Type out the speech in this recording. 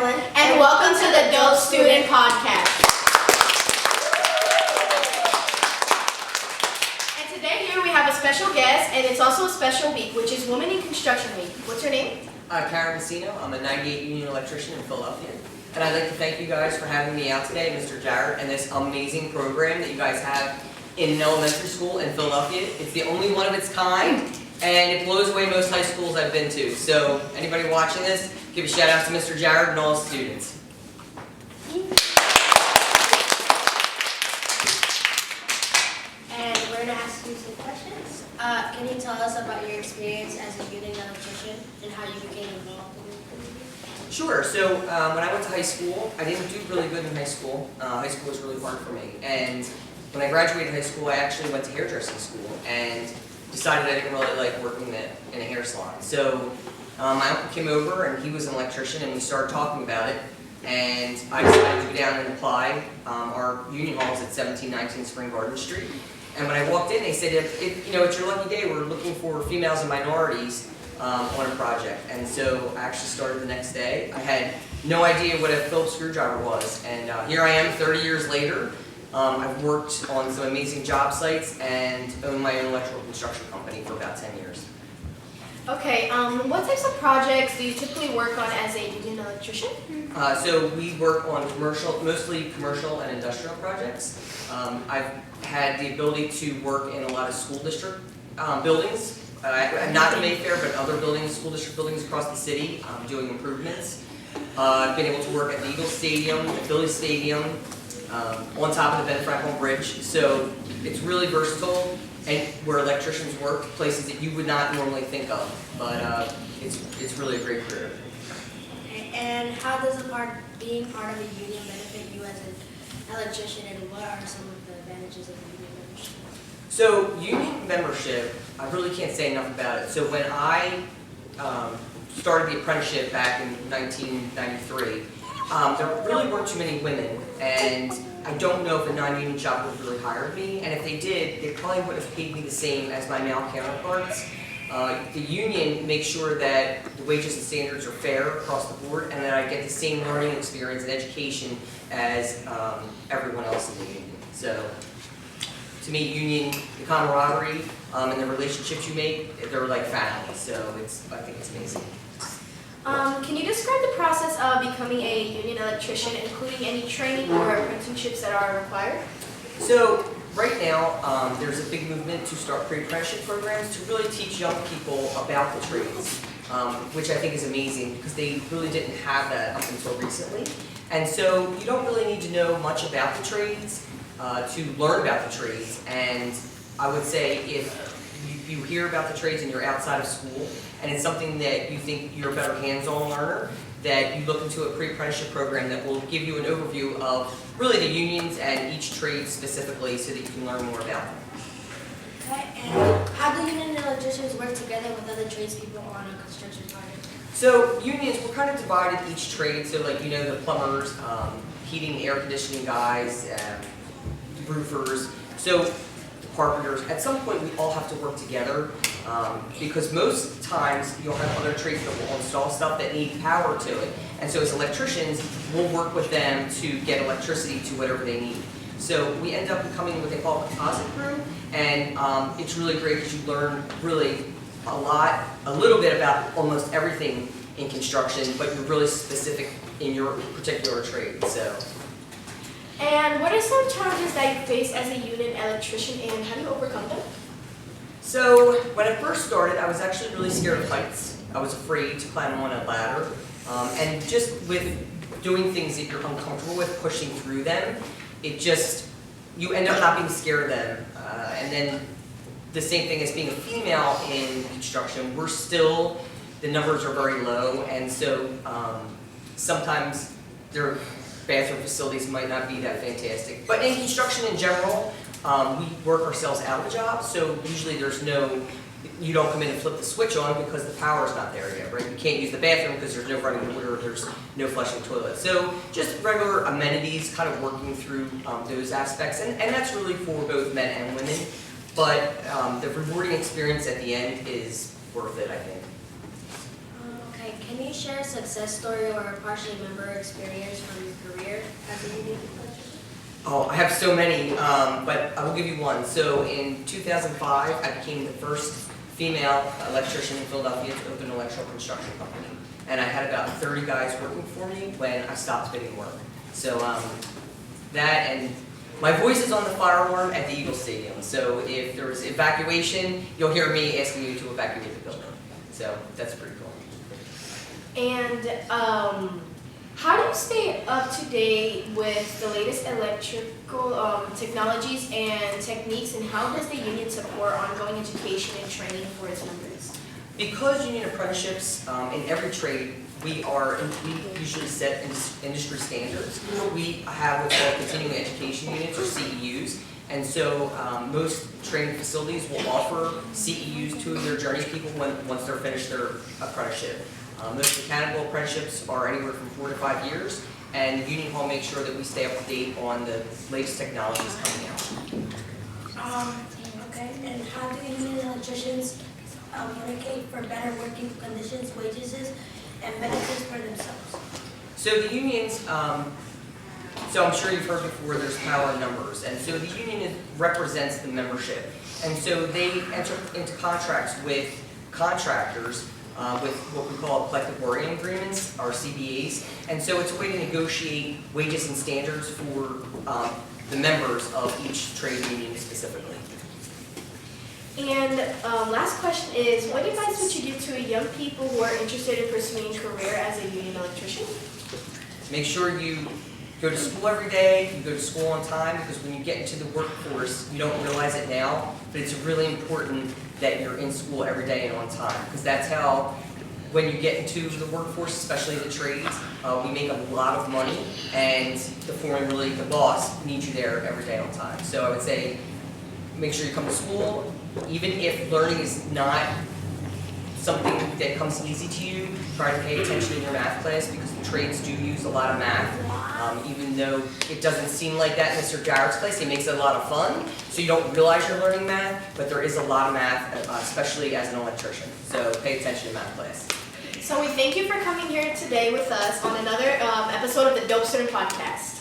Madeline, and welcome to the Dope Student Podcast. And today here we have a special guest, and it's also a special week, which is Women in Construction Week. What's your name? Masino. I'm a 98 union electrician in Philadelphia. And I'd like to thank you guys for having me out today, Mr. Jarrett, and this amazing program that you guys have in an elementary school in Philadelphia. It's the only one of its kind, and it blows away most high schools I've been to. So anybody watching this, give a shout out to Mr. Jarrett and all his students. and we're going to ask you some questions. Can you tell us about your experience as a union electrician and how you became involved in the community? Sure. So when I went to high school, I didn't do really good in high school. High school was really hard for me. And when I graduated high school, I actually went to hairdressing school and decided I didn't really like working in a hair salon. So my uncle came over and he was an electrician and we started talking about it. And I decided to go down and apply. Our union hall is at 1719 Spring Garden Street. And when I walked in, they said, it's your lucky day. We're looking for females and minorities on a project. And so I actually started the next day. I had no idea what a Phillips screwdriver was. And here I am 30 years later. I've worked on some amazing job sites and own my own electrical construction company for about 10 years. Okay, what types of projects do you typically work on as a union electrician? So we work on mostly commercial and industrial projects. I've had the ability to work in a lot of school district buildings, not in Mayfair, but other buildings, school district buildings across the city, doing improvements. I've been able to work at the Eagles Stadium, the Phillies Stadium, on top of the Ben Franklin Bridge. So it's really versatile, and where electricians work, places that you would not normally think of. But it's really a great career. Okay, and how does being part of a union benefit you as an electrician, and what are some of the advantages of the union membership? So union membership, I really can't say enough about it. So when I started the apprenticeship back in 1993, there really weren't too many women, and I don't know if a non-union shop would have really hired me, and if they did, they probably would have paid me the same as my male counterparts. The union makes sure that the wages and standards are fair across the board, and that I get the same learning experience and education as everyone else in the union. So, to me, union, the camaraderie and the relationships you make, they're like family. So I think it's amazing. Can you describe the process of becoming a union electrician, including any training or apprenticeships that are required? So right now, there's a big movement to start pre-apprenticeship programs to really teach young people about the trades, which I think is amazing because they really didn't have that up until recently. And so you don't really need to know much about the trades to learn about the trades. And I would say if you hear about the trades and you're outside of school, and it's something that you think you're a better hands-on learner, that you look into a pre-apprenticeship program that will give you an overview of really the unions and each trade specifically so that you can learn more about them. Okay, and how do union electricians work together with other tradespeople on a construction project? So unions, we're kind of divided each trade, so like the plumbers, heating, air conditioning guys, roofers, so carpenters. At some point we all have to work together because most times you'll have other trades that will install stuff that need power to it. And so as electricians, we'll work with them to get electricity to whatever they need. So we end up becoming what they call a composite crew, and it's really great because you learn really a little bit about almost everything in construction, but you're really specific in your particular trade. So. And what are some challenges that you face as a union electrician, and how do you overcome them? So when I first started, I was actually really scared of heights. I was afraid to climb on a ladder. And just with doing things that you're uncomfortable with, pushing through them, you end up not being scared of them. And then the same thing as being a female in construction, the numbers are very low, and so sometimes their bathroom facilities might not be that fantastic. But in construction in general, we work ourselves out of the job, so usually you don't come in and flip the switch on because the power's not there yet, right? You can't use the bathroom because there's no running water, there's no flushing toilet. So just regular amenities, kind of working through those aspects, and that's really for both men and women. But the rewarding experience at the end is worth it, I think. Okay, Can you share a success story or a partially member experience from your career as a union electrician? Oh, I have so many, but I will give you one. So in 2005, I became the first female electrician in Philadelphia to open an electrical construction company. And I had about 30 guys working for me when I stopped bidding work. So that, and my voice is on the fire alarm at the Eagle Stadium. So if there was evacuation, you'll hear me asking you to evacuate the building. So that's pretty cool. And how do you stay up to date with the latest electrical technologies and techniques, and how does the union support ongoing education and training for its members? Because union apprenticeships in every trade, we usually set industry standards. We have what's called continuing education units, or CEUs, and so most training facilities will offer CEUs to their journey people once they're finished their apprenticeship. Most mechanical apprenticeships are anywhere from 4 to 5 years, and Union Hall makes sure that we stay up to date on the latest technologies coming out. Okay, and how do union electricians advocate for better working conditions, wages, and benefits for themselves? So the unions, so I'm sure you've heard before, there's power in numbers, and so the union represents the membership, and so they enter into contracts with contractors with what we call collective bargaining agreements, or CBAs, and so it's a way to negotiate wages and standards for the members of each trade union specifically. And last question is, what advice would you give to young people who are interested in pursuing a career as a union electrician? Make sure you go to school every day, you go to school on time, because when you get into the workforce, you don't realize it now, but it's really important that you're in school every day and on time, because that's how, when you get into the workforce, especially the trades, we make a lot of money, and the foreman, really the boss, needs you there every day on time. So I would say, make sure you come to school, even if learning is not something that comes easy to you, try to pay attention in your math class, because the trades do use a lot of math. Even though it doesn't seem like that in Mr. Jarrett's class, he makes it a lot of fun, so you don't realize you're learning math, but there is a lot of math, especially as an electrician. So pay attention in math class. So we thank you for coming here today with us on another episode of the Dope Student Podcast.